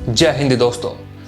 जय हिंद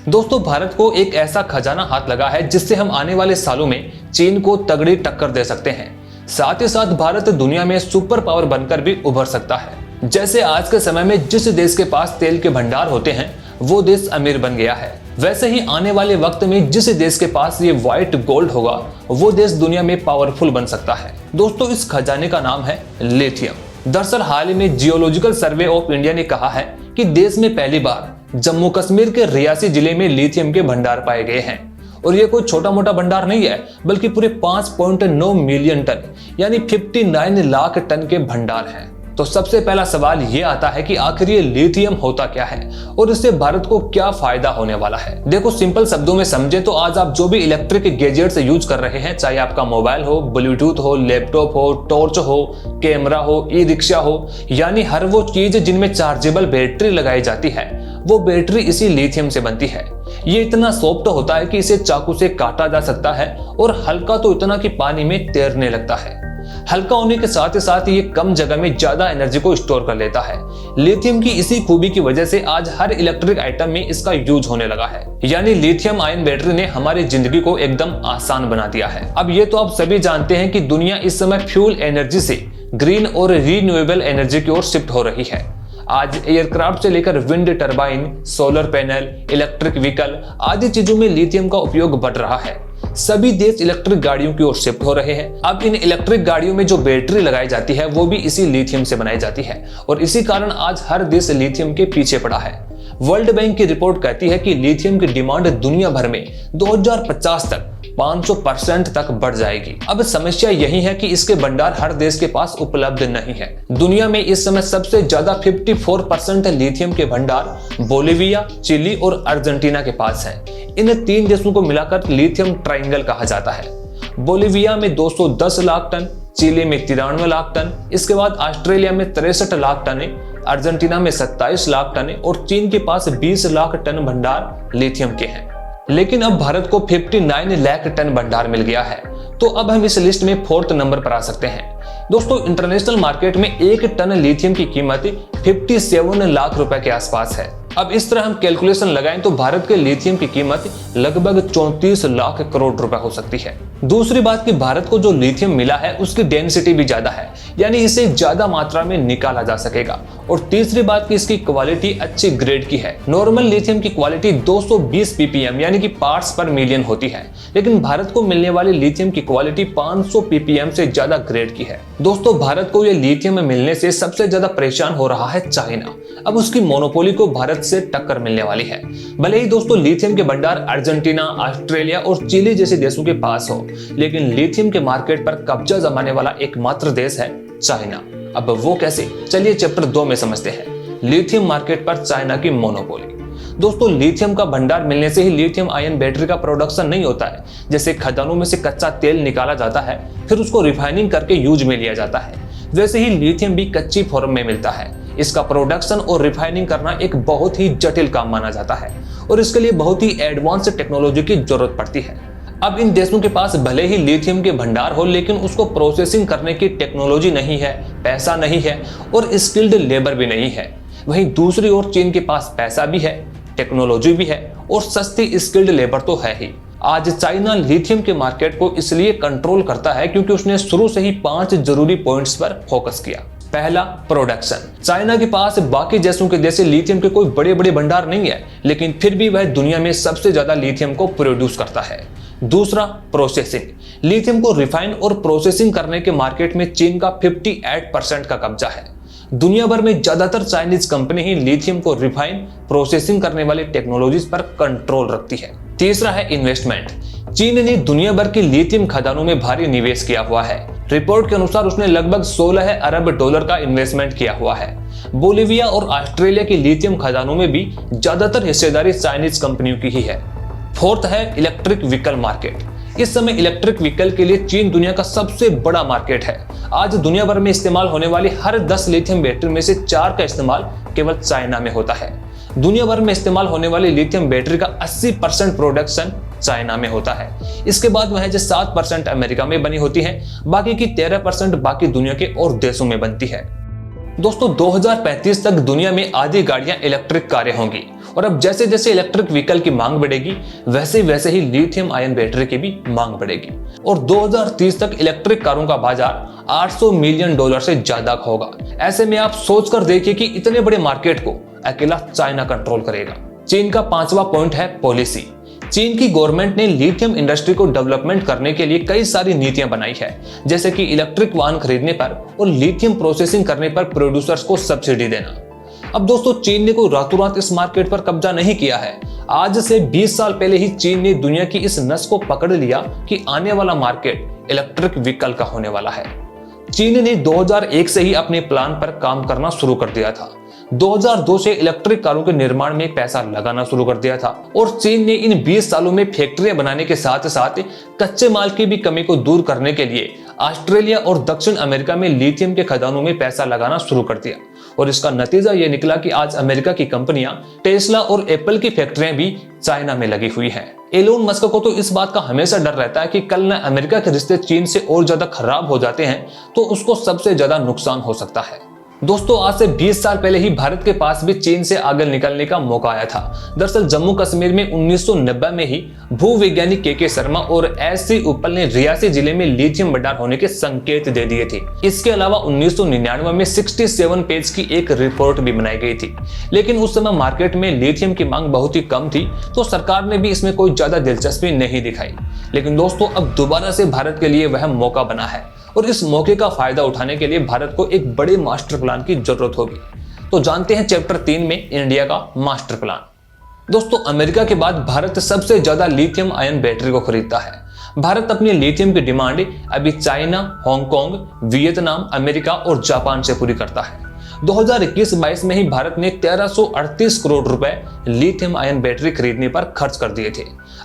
दोस्तों भारत को एक ऐसा खजाना हाथ लगा है जिससे हम आने वाले सालों में चीन को तगड़ी टक्कर दे सकते हैं। साथ ही साथ भारत दुनिया में सुपर पावर बनकर भी उभर सकता है। जैसे आज के समय में जिस देश के पास तेल के भंडार होते हैं वो देश अमीर बन गया है, वैसे ही आने वाले वक्त में जिस देश के पास ये व्हाइट गोल्ड होगा वो देश दुनिया में पावरफुल बन सकता है। दोस्तों इस खजाने का नाम है लिथियम। दरअसल हाल ही में जियोलॉजिकल सर्वे ऑफ इंडिया ने कहा है कि देश में पहली बार जम्मू कश्मीर के रियासी जिले में लिथियम के भंडार पाए गए हैं। और ये कोई छोटा मोटा भंडार नहीं है, बल्कि पूरे 5.9 मिलियन टन यानी 59 लाख टन के भंडार हैं। तो सबसे पहला सवाल ये आता है कि आखिर ये लिथियम होता क्या है और इससे भारत को क्या फायदा होने वाला है। देखो सिंपल शब्दों में समझे तो आज आप जो भी इलेक्ट्रिक गैजेट्स यूज कर रहे हैं, चाहे आपका मोबाइल हो, ब्लूटूथ हो, लैपटॉप हो, टॉर्च हो, कैमरा हो, ई रिक्शा हो, यानी हर वो चीज जिनमें चार्जेबल बैटरी लगाई जाती है वो बैटरी इसी लिथियम से बनती है। ये इतना सॉफ्ट होता है कि इसे चाकू से काटा जा सकता है और हल्का तो इतना कि पानी में तैरने लगता है। हल्का होने के साथ ही साथ ये कम जगह में ज्यादा एनर्जी को स्टोर कर लेता है। लिथियम की इसी खूबी की वजह से आज हर इलेक्ट्रिक आइटम में इसका यूज होने लगा है। यानी लिथियम आयन बैटरी ने हमारी जिंदगी को एकदम आसान बना दिया है। अब ये तो आप सभी जानते हैं कि दुनिया इस समय फ्यूल एनर्जी से ग्रीन और रीन्यूएबल एनर्जी की ओर शिफ्ट हो रही है। आज एयरक्राफ्ट से लेकर wind turbine, solar panel, electric vehicle आदि चीजों में लिथियम का उपयोग बढ़ रहा है। सभी देश इलेक्ट्रिक गाड़ियों की ओर शिफ्ट हो रहे हैं। अब इन इलेक्ट्रिक गाड़ियों में जो बैटरी लगाई जाती है वो भी इसी लिथियम से बनाई जाती है और इसी कारण आज हर देश लिथियम के पीछे पड़ा है। वर्ल्ड बैंक की रिपोर्ट कहती है कि लिथियम की डिमांड दुनिया भर में 2050 तक 500% तक बढ़ जाएगी। अब समस्या यही है कि इसके भंडार हर देश के पास उपलब्ध नहीं है। दुनिया में इस समय सबसे ज्यादा 54% लिथियम के भंडार बोलिविया, चिली और अर्जेंटीना के पास है। इन तीन देशों को मिलाकर लिथियम ट्रायंगल कहा जाता है। बोलिविया में 210 लाख टन, चिली में 93 लाख टन, इसके बाद ऑस्ट्रेलिया में 63 लाख टन, अर्जेंटीना में 27 लाख टन और चीन के पास 20 लाख टन भंडार लिथियम के हैं। लेकिन अब भारत को 59 लाख टन भंडार मिल गया है। तो अब हम इस लिस्ट में 4th नंबर पर आ सकते हैं। दोस्तों इंटरनेशनल मार्केट में 1 टन लिथियम की कीमत 57 लाख रुपए के आसपास है। अब इस तरह हम कैलकुलेशन लगाएं तो भारत के लिथियम की कीमत लगभग 34 लाख करोड़ रुपए हो सकती है। दूसरी बात कि भारत को जो लिथियम मिला है उसकी डेंसिटी भी ज्यादा है, यानी इसे ज्यादा मात्रा में निकाला जा सकेगा। और तीसरी बात कि इसकी क्वालिटी अच्छी ग्रेड की है। नॉर्मल लिथियम की क्वालिटी 220 ppm यानी कि पार्ट्स पर मिलियन होती है, लेकिन भारत को मिलने वाली लिथियम की क्वालिटी 500 ppm से ज्यादा ग्रेड की है। दोस्तों भारत को यह लिथियम मिलने से सबसे ज्यादा परेशान हो रहा है चाइना। अब उसकी मोनोपोली को भारत से टक्कर मिलने वाली है। भले ही दोस्तों लिथियम के भंडार अर्जेंटीना, ऑस्ट्रेलिया और चिली जैसे देशों के पास हो, लेकिन लिथियम के मार्केट पर कब्जा जमाने वाला एकमात्र देश है चाइना। अब वो कैसे, चलिए चैप्टर 2 में समझते हैं। लिथियम मार्केट पर चाइना की मोनोपोली। दोस्तों लिथियम का भंडार मिलने से ही लिथियम आयन बैटरी का प्रोडक्शन नहीं होता है। जैसे खदानों में से कच्चा तेल निकाला जाता है, फिर उसको रिफाइनिंग करके यूज में लिया जाता है, वैसे ही लिथियम भी कच्ची फॉर्म में मिलता है। इसका प्रोडक्शन और रिफाइनिंग करना एक बहुत ही जटिल काम माना जाता है और इसके लिए बहुत ही एडवांस टेक्नोलॉजी की जरूरत पड़ती है। अब इन देशों के पास भले ही लिथियम के भंडार हो, लेकिन उसको प्रोसेसिंग करने की टेक्नोलॉजी नहीं है, पैसा नहीं है और स्किल्ड लेबर भी नहीं है। वहीं दूसरी ओर चीन के पास पैसा भी है, टेक्नोलॉजी भी है और सस्ती स्किल्ड लेबर तो है ही। आज चाइना लिथियम के मार्केट को इसलिए कंट्रोल करता है क्योंकि उसने शुरू से ही 5 जरूरी पॉइंट्स पर फोकस किया। पहला, प्रोडक्शन। चाइना के पास बाकी देशों के जैसे लिथियम के कोई बड़े बड़े भंडार नहीं है, लेकिन फिर भी वह दुनिया में सबसे ज्यादा लिथियम को प्रोड्यूस करता है। दूसरा, प्रोसेसिंग। लिथियम को रिफाइन और प्रोसेसिंग करने के मार्केट में चीन का 58% का कब्जा है। दुनिया भर में ज्यादातर चाइनीज कंपनी ही लिथियम को रिफाइन, प्रोसेसिंग करने वाली टेक्नोलॉजीज पर कंट्रोल रखती है। तीसरा है इन्वेस्टमेंट। चीन ने दुनिया भर की लिथियम खदानों में भारी निवेश किया हुआ है। रिपोर्ट के अनुसार उसने लगभग 16 अरब डॉलर का इन्वेस्टमेंट किया हुआ है। बोलिविया और ऑस्ट्रेलिया की लिथियम खदानों में भी ज्यादातर हिस्सेदारी चाइनीज कंपनियों की ही है। फोर्थ है इलेक्ट्रिक व्हीकल मार्केट। इस समय इलेक्ट्रिक व्हीकल के लिए चीन दुनिया का सबसे बड़ा मार्केट है। आज दुनिया भर में इस्तेमाल होने वाली हर 10 लिथियम बैटरी में से 4 का इस्तेमाल केवल चाइना में होता है। दुनिया भर में इस्तेमाल होने वाली लिथियम बैटरी का 80% प्रोडक्शन चाइना में होता है। इसके बाद वह 7% अमेरिका में बनी होती है, बाकी की 13% बाकी दुनिया के और देशों में बनती है। दोस्तों 2035 तक दुनिया में आधी गाड़ियां इलेक्ट्रिक कारें होंगी और अब जैसे जैसे इलेक्ट्रिक व्हीकल की मांग बढ़ेगी वैसे वैसे ही लिथियम आयन बैटरी की भी मांग बढ़ेगी और 2030 तक इलेक्ट्रिक कारों का बाजार $800 मिलियन से ज्यादा का होगा। ऐसे में आप सोचकर देखिए कि इतने बड़े मार्केट को अकेला चाइना कंट्रोल करेगा। चीन का 5वां पॉइंट है पॉलिसी। चीन की गवर्नमेंट ने लिथियम इंडस्ट्री को डेवलपमेंट करने के लिए कई सारी नीतियां बनाई है, जैसे कि इलेक्ट्रिक वाहन खरीदने पर और लिथियम प्रोसेसिंग करने पर प्रोड्यूसर्स को सब्सिडी देना। अब दोस्तों चीन ने कोई रातों रात इस मार्केट पर कब्जा नहीं किया है। आज से 20 साल पहले ही चीन ने दुनिया की इस नस को पकड़ लिया कि आने वाला मार्केट इलेक्ट्रिक व्हीकल का होने वाला है। चीन ने 2001 से ही अपने प्लान पर काम करना शुरू कर दिया था। 2002 से इलेक्ट्रिक कारों के निर्माण में पैसा लगाना शुरू कर दिया था और चीन ने इन 20 सालों में फैक्ट्रियां बनाने के साथ साथ कच्चे माल की भी कमी को दूर करने के लिए ऑस्ट्रेलिया और दक्षिण अमेरिका में लिथियम के खदानों में पैसा लगाना शुरू कर दिया और इसका नतीजा यह निकला कि आज अमेरिका की कंपनियां टेस्ला और एप्पल की फैक्ट्रियां भी चाइना में लगी हुई हैं। एलोन मस्क को तो इस बात का हमेशा डर रहता है कि कल न अमेरिका के रिश्ते चीन से और ज्यादा खराब हो जाते हैं तो उसको सबसे ज्यादा नुकसान हो सकता है। दोस्तों आज से 20 साल पहले ही भारत के पास भी चीन से आगे निकलने का मौका आया था। दरअसल जम्मू कश्मीर में 1990 में ही भूवैज्ञानिक के शर्मा और एस.सी. उपल ने रियासी जिले में लिथियम भंडार होने के संकेत दे दिए थे। इसके अलावा 1999 में 67 पेज की एक रिपोर्ट भी बनाई गई थी, लेकिन उस समय मार्केट में लिथियम की मांग बहुत ही कम थी तो सरकार ने भी इसमें कोई ज्यादा दिलचस्पी नहीं दिखाई। लेकिन दोस्तों अब दोबारा से भारत के लिए वह मौका बना है और इस मौके का फायदा उठाने के लिए भारत को एक बड़े मास्टर प्लान की जरूरत होगी। तो जानते हैं चैप्टर 3 में इंडिया का मास्टर प्लान। दोस्तों अमेरिका के बाद भारत सबसे ज्यादा लिथियम आयन बैटरी को खरीदता है। भारत अपनी लिथियम की डिमांड अभी चाइना, हांगकांग, वियतनाम, अमेरिका और जापान से पूरी करता है। 2021-22 में ही भारत ने 1338 करोड़ रुपए लिथियम आयन बैटरी खरीदने पर खर्च कर दिए थे।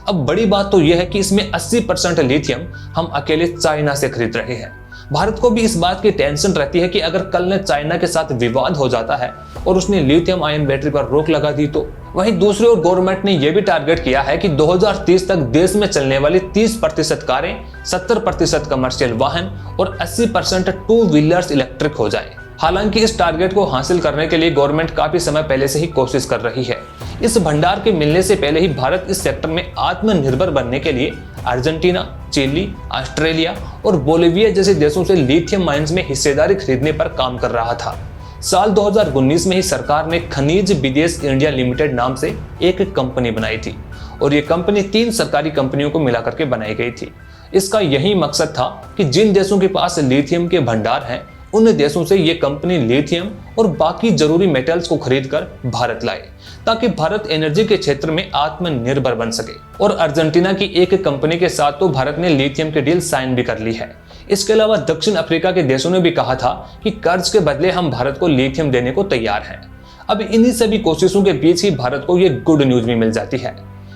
अब बड़ी बात तो यह है कि इसमें 80% लिथियम हम अकेले चाइना से खरीद रहे हैं। भारत को भी इस बात की टेंशन रहती है कि अगर कल ने चाइना के साथ विवाद हो जाता है और उसने लिथियम आयन बैटरी पर रोक लगा दी तो। वहीं दूसरी ओर गवर्नमेंट ने यह भी टारगेट किया है कि 2030 तक देश में चलने वाली 30% कारें, 70% कमर्शियल वाहन और 80% टू व्हीलर्स इलेक्ट्रिक हो जाए। हालांकि इस टारगेट को हासिल करने के लिए गवर्नमेंट काफी समय पहले से ही कोशिश कर रही है। इस भंडार के मिलने से पहले ही भारत इस सेक्टर में आत्मनिर्भर बनने के लिए अर्जेंटीना, चिली, ऑस्ट्रेलिया और बोलिविया जैसे देशों से लिथियम माइंस में हिस्सेदारी खरीदने पर काम कर रहा था। साल 2019 में ही सरकार ने खनिज विदेश इंडिया लिमिटेड नाम से एक कंपनी बनाई थी और ये कंपनी 3 सरकारी कंपनियों को मिलाकर के बनाई गई थी। इसका यही मकसद था कि जिन देशों के पास लिथियम के भंडार हैं उन देशों से ये कंपनी लिथियम और बाकी जरूरी मेटल्स को खरीदकर भारत लाए ताकि भारत एनर्जी के क्षेत्र में आत्मनिर्भर बन सके। और अर्जेंटीना की एक कंपनी के साथ तो भारत ने लिथियम की डील साइन भी कर ली है। इसके अलावा दक्षिण अफ्रीका के देशों ने भी कहा था कि कर्ज के बदले हम भारत को लिथियम देने को तैयार हैं। अब इन्हीं सभी कोशिशों के बीच ही भारत को ये गुड न्यूज भी मिल जाती है।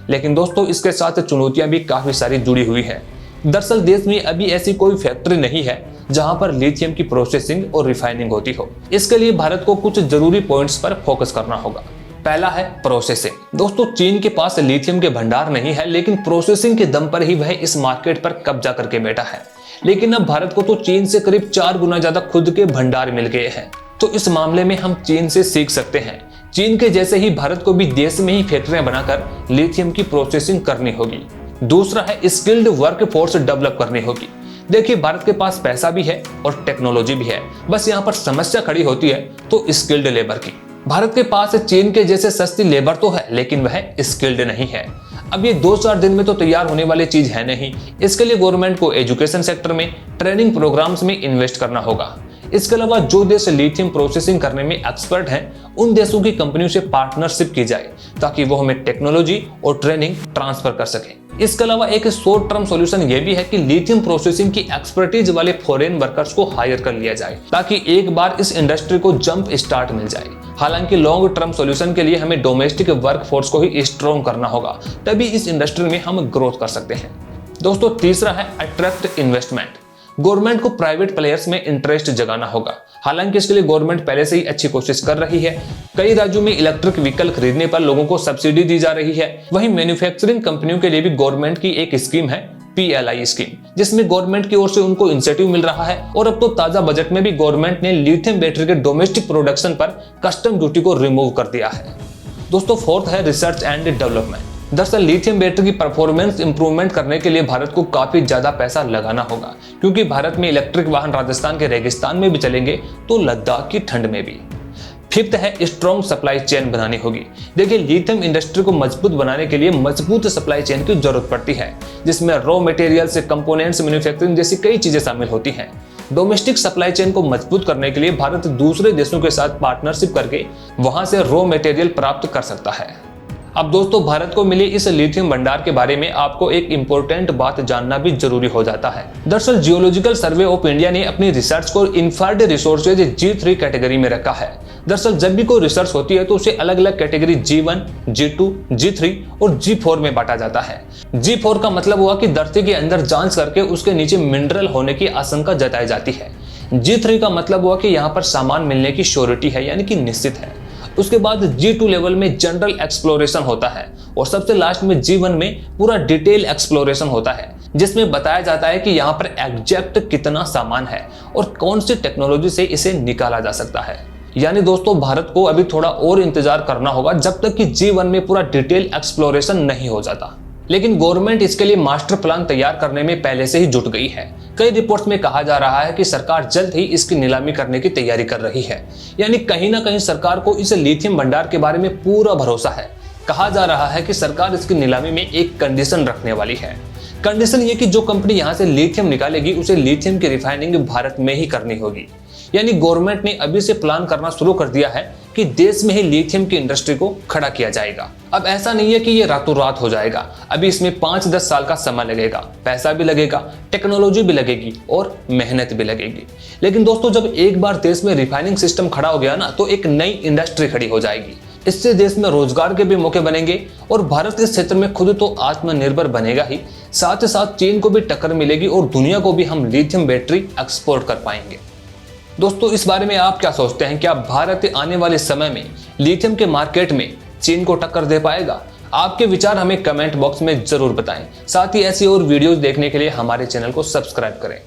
लेकिन दोस्तों इसके साथ चुनौतियां भी काफी सारी जुड़ी हुई है। दरअसल देश में अभी ऐसी कोई फैक्ट्री नहीं है जहां पर लिथियम की प्रोसेसिंग और रिफाइनिंग होती हो। इसके लिए भारत को कुछ जरूरी पॉइंट्स पर फोकस करना होगा। पहला है प्रोसेसिंग। दोस्तों चीन के पास लिथियम के भंडार नहीं है, लेकिन प्रोसेसिंग के दम पर ही वह इस मार्केट पर कब्जा करके बैठा है। लेकिन अब भारत को तो चीन से करीब 4 गुना ज्यादा खुद के भंडार मिल गए हैं, तो इस मामले में हम चीन से सीख सकते हैं। चीन के जैसे ही भारत को भी देश में ही फैक्ट्रियां बनाकर लिथियम की प्रोसेसिंग करनी होगी। दूसरा है स्किल्ड वर्क फोर्स डेवलप करनी होगी। देखिए भारत के पास पैसा भी है और टेक्नोलॉजी भी है, बस यहाँ पर समस्या खड़ी होती है तो स्किल्ड लेबर की। भारत के पास चीन के जैसे सस्ती लेबर तो है, लेकिन वह स्किल्ड नहीं है। अब ये 2-4 दिन में तो तैयार होने वाली चीज है नहीं। इसके लिए गवर्नमेंट को एजुकेशन सेक्टर में ट्रेनिंग प्रोग्राम्स में इन्वेस्ट करना होगा। इसके अलावा जो देश लिथियम प्रोसेसिंग करने में एक्सपर्ट हैं, उन देशों की कंपनियों से पार्टनरशिप की जाए ताकि वो हमें टेक्नोलॉजी और ट्रेनिंग ट्रांसफर कर सकें। इसके अलावा एक शॉर्ट टर्म सॉल्यूशन ये भी है कि लिथियम प्रोसेसिंग की एक्सपर्टीज वाले फॉरेन वर्कर्स को हायर कर लिया जाए ताकि एक बार इस इंडस्ट्री को जंप स्टार्ट मिल जाए। हालांकि लॉन्ग टर्म सॉल्यूशन के लिए हमें डोमेस्टिक वर्क फोर्स को ही स्ट्रॉन्ग करना होगा, तभी इस इंडस्ट्री में हम ग्रोथ कर सकते हैं। दोस्तों तीसरा है अट्रैक्ट इन्वेस्टमेंट। गवर्नमेंट को प्राइवेट प्लेयर्स में इंटरेस्ट जगाना होगा। हालांकि इसके लिए गवर्नमेंट पहले से ही अच्छी कोशिश कर रही है। कई राज्यों में इलेक्ट्रिक व्हीकल खरीदने पर लोगों को सब्सिडी दी जा रही है। वहीं मैन्युफैक्चरिंग कंपनियों के लिए भी गवर्नमेंट की एक स्कीम है PLI स्कीम, जिसमें गवर्नमेंट की ओर से उनको इंसेंटिव मिल रहा है। और अब तो ताजा बजट में भी गवर्नमेंट ने लिथियम बैटरी के डोमेस्टिक प्रोडक्शन पर कस्टम ड्यूटी को रिमूव कर दिया है। दोस्तों फोर्थ है रिसर्च एंड डेवलपमेंट। दरअसल लिथियम बैटरी की परफॉर्मेंस इंप्रूवमेंट करने के लिए भारत को काफी ज्यादा पैसा लगाना होगा, क्योंकि भारत में इलेक्ट्रिक वाहन राजस्थान के रेगिस्तान में भी चलेंगे तो लद्दाख की ठंड में भी। फिफ्थ है स्ट्रॉन्ग सप्लाई चेन बनानी होगी। देखिए लिथियम इंडस्ट्री को मजबूत बनाने के लिए मजबूत सप्लाई चेन की जरूरत पड़ती है, जिसमें रॉ मटेरियल से कंपोनेंट्स मैन्युफैक्चरिंग जैसी कई चीजें शामिल होती हैं। डोमेस्टिक सप्लाई चेन को मजबूत करने के लिए भारत दूसरे देशों के साथ पार्टनरशिप करके वहां से रॉ मटेरियल प्राप्त कर सकता है। अब दोस्तों भारत को मिले इस लिथियम भंडार के बारे में आपको एक इंपॉर्टेंट बात जानना भी जरूरी हो जाता है। दरअसल जियोलॉजिकल सर्वे ऑफ इंडिया ने अपनी रिसर्च को इन्फर्ड रिसोर्सेज G3 कैटेगरी में रखा है। दरअसल जब भी कोई रिसर्च होती है तो उसे अलग अलग कैटेगरी G1, G2, G3 और G4 में बांटा जाता है। G4 का मतलब हुआ कि धरती के अंदर जांच करके उसके नीचे मिनरल होने की आशंका जताई जाती है। G3 का मतलब हुआ कि यहाँ पर सामान मिलने की श्योरिटी है, यानी कि निश्चित है। उसके बाद G2 लेवल में जनरल एक्सप्लोरेशन होता है और सबसे लास्ट में G1 में पूरा डिटेल एक्सप्लोरेशन होता है, जिसमें बताया जाता है कि यहाँ पर एग्जैक्ट कितना सामान है और कौन सी टेक्नोलॉजी से इसे निकाला जा सकता है। यानी दोस्तों भारत को अभी थोड़ा और इंतजार करना होगा जब तक कि G1 में पूरा डिटेल एक्सप्लोरेशन नहीं हो जाता। लेकिन गवर्नमेंट इसके लिए मास्टर प्लान तैयार करने में पहले से ही जुट गई है। कई रिपोर्ट्स में कहा जा रहा है कि सरकार जल्द ही इसकी नीलामी करने की तैयारी कर रही है। यानी कहीं ना कहीं सरकार को इस लिथियम भंडार के बारे में पूरा भरोसा है। कहा जा रहा है कि सरकार इसकी नीलामी में एक कंडीशन रखने वाली है। कंडीशन ये कि जो कंपनी यहाँ से लिथियम निकालेगी उसे लिथियम की रिफाइनिंग भारत में ही करनी होगी। यानी गवर्नमेंट ने अभी से प्लान करना शुरू कर दिया है कि देश में ही लिथियम की इंडस्ट्री को खड़ा किया जाएगा। अब ऐसा नहीं है कि ये रातों रात हो जाएगा, अभी इसमें 5-10 साल का समय लगेगा, पैसा भी लगेगा, टेक्नोलॉजी भी लगेगी और मेहनत भी लगेगी। लेकिन दोस्तों जब एक बार देश में रिफाइनिंग सिस्टम खड़ा हो गया ना, तो एक नई इंडस्ट्री खड़ी हो जाएगी। इससे देश में रोजगार के भी मौके बनेंगे और भारत इस क्षेत्र में खुद तो आत्मनिर्भर बनेगा ही, साथ ही साथ चीन को भी टक्कर मिलेगी और दुनिया को भी हम लिथियम बैटरी एक्सपोर्ट कर पाएंगे। दोस्तों इस बारे में आप क्या सोचते हैं? क्या भारत आने वाले समय में लिथियम के मार्केट में चीन को टक्कर दे पाएगा? आपके विचार हमें कमेंट बॉक्स में जरूर बताएं। साथ ही ऐसी और वीडियोस देखने के लिए हमारे चैनल को सब्सक्राइब करें।